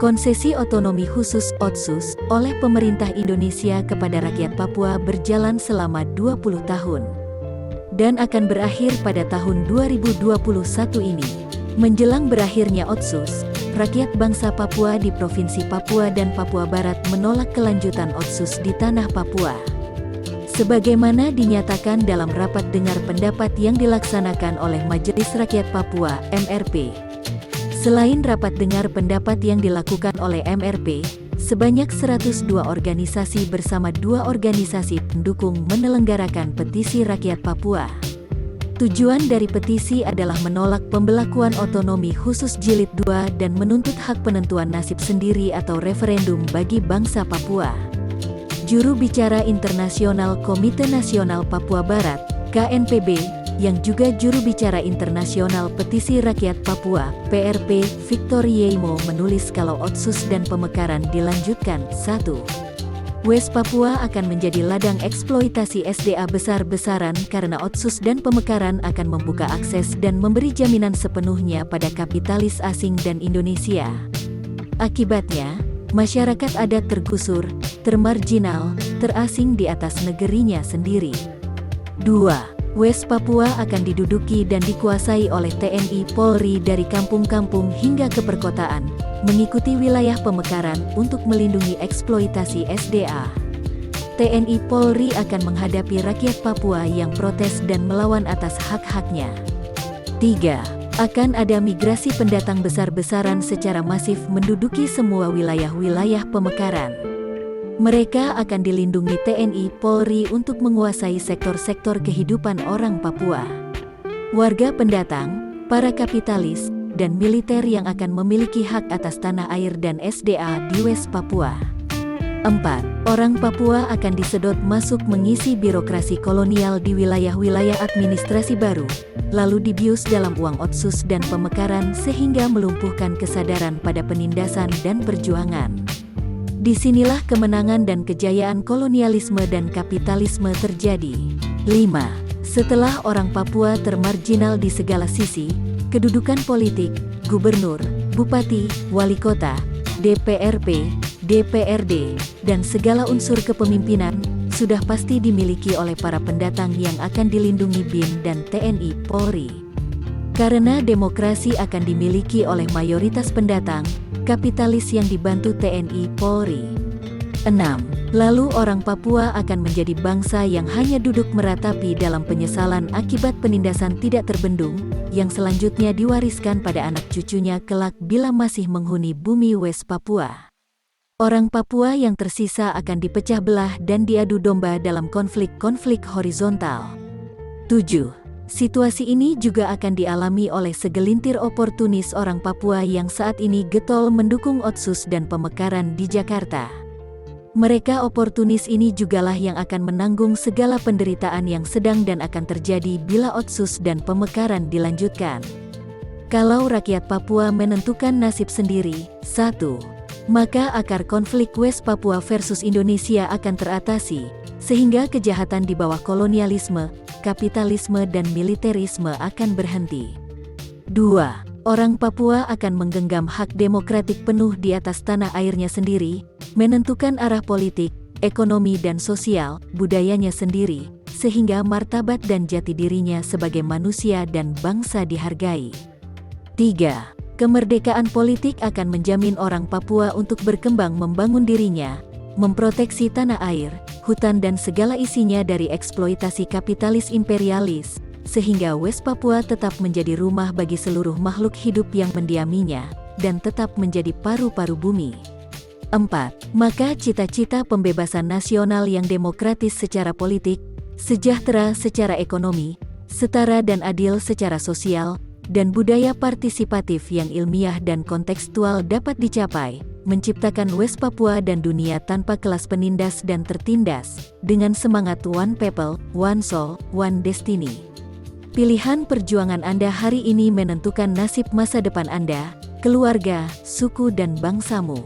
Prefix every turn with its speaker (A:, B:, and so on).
A: Konsesi otonomi khusus (Otsus) oleh pemerintah Indonesia kepada rakyat Papua berjalan selama 20 tahun dan akan berakhir pada tahun 2021 ini. Menjelang berakhirnya Otsus, rakyat bangsa Papua di Provinsi Papua dan Papua Barat menolak kelanjutan Otsus di tanah Papua. Sebagaimana dinyatakan dalam rapat dengar pendapat yang dilaksanakan oleh Majelis Rakyat Papua (MRP). Selain rapat dengar pendapat yang dilakukan oleh MRP, sebanyak 102 organisasi bersama 2 organisasi pendukung menyelenggarakan petisi rakyat Papua. Tujuan dari petisi adalah menolak pembelakuan otonomi khusus jilid 2 dan menuntut hak penentuan nasib sendiri atau referendum bagi bangsa Papua. Juru bicara internasional Komite Nasional Papua Barat, KNPB, yang juga juru bicara internasional Petisi Rakyat Papua, PRP, Victor Yeimo menulis kalau Otsus dan pemekaran dilanjutkan, 1. West Papua akan menjadi ladang eksploitasi SDA besar-besaran karena Otsus dan pemekaran akan membuka akses dan memberi jaminan sepenuhnya pada kapitalis asing dan Indonesia. Akibatnya, masyarakat adat tergusur, termarginal, terasing di atas negerinya sendiri. 2. West Papua akan diduduki dan dikuasai oleh TNI Polri dari kampung-kampung hingga ke perkotaan, mengikuti wilayah pemekaran untuk melindungi eksploitasi SDA. TNI Polri akan menghadapi rakyat Papua yang protes dan melawan atas hak-haknya. 3. Akan ada migrasi pendatang besar-besaran secara masif menduduki semua wilayah-wilayah pemekaran. Mereka akan dilindungi TNI Polri untuk menguasai sektor-sektor kehidupan orang Papua. Warga pendatang, para kapitalis, dan militer yang akan memiliki hak atas tanah air dan SDA di West Papua. 4. Orang Papua akan disedot masuk mengisi birokrasi kolonial di wilayah-wilayah administrasi baru, lalu dibius dalam uang Otsus dan pemekaran sehingga melumpuhkan kesadaran pada penindasan dan perjuangan. Disinilah kemenangan dan kejayaan kolonialisme dan kapitalisme terjadi. 5. Setelah orang Papua termarginal di segala sisi, kedudukan politik, gubernur, bupati, wali kota, DPRP, DPRD, dan segala unsur kepemimpinan, sudah pasti dimiliki oleh para pendatang yang akan dilindungi BIN dan TNI Polri. Karena demokrasi akan dimiliki oleh mayoritas pendatang, kapitalis yang dibantu TNI Polri. 6. Lalu orang Papua akan menjadi bangsa yang hanya duduk meratapi dalam penyesalan akibat penindasan tidak terbendung, yang selanjutnya diwariskan pada anak cucunya kelak bila masih menghuni bumi West Papua. Orang Papua yang tersisa akan dipecah belah dan diadu domba dalam konflik-konflik horizontal. 7. Situasi ini juga akan dialami oleh segelintir oportunis orang Papua yang saat ini getol mendukung Otsus dan pemekaran di Jakarta. Mereka oportunis ini jugalah yang akan menanggung segala penderitaan yang sedang dan akan terjadi bila Otsus dan pemekaran dilanjutkan. Kalau rakyat Papua menentukan nasib sendiri, 1. Maka akar konflik West Papua versus Indonesia akan teratasi, sehingga kejahatan di bawah kolonialisme, kapitalisme dan militerisme akan berhenti. 2. Orang Papua akan menggenggam hak demokratik penuh di atas tanah airnya sendiri, menentukan arah politik, ekonomi dan sosial, budayanya sendiri, sehingga martabat dan jati dirinya sebagai manusia dan bangsa dihargai. 3. Kemerdekaan politik akan menjamin orang Papua untuk berkembang membangun dirinya, memproteksi tanah air, hutan dan segala isinya dari eksploitasi kapitalis imperialis, sehingga West Papua tetap menjadi rumah bagi seluruh makhluk hidup yang mendiaminya, dan tetap menjadi paru-paru bumi. 4. Maka cita-cita pembebasan nasional yang demokratis secara politik, sejahtera secara ekonomi, setara dan adil secara sosial, dan budaya partisipatif yang ilmiah dan kontekstual dapat dicapai, menciptakan West Papua dan dunia tanpa kelas penindas dan tertindas, dengan semangat One People, One Soul, One Destiny. Pilihan perjuangan Anda hari ini menentukan nasib masa depan Anda, keluarga, suku dan bangsamu.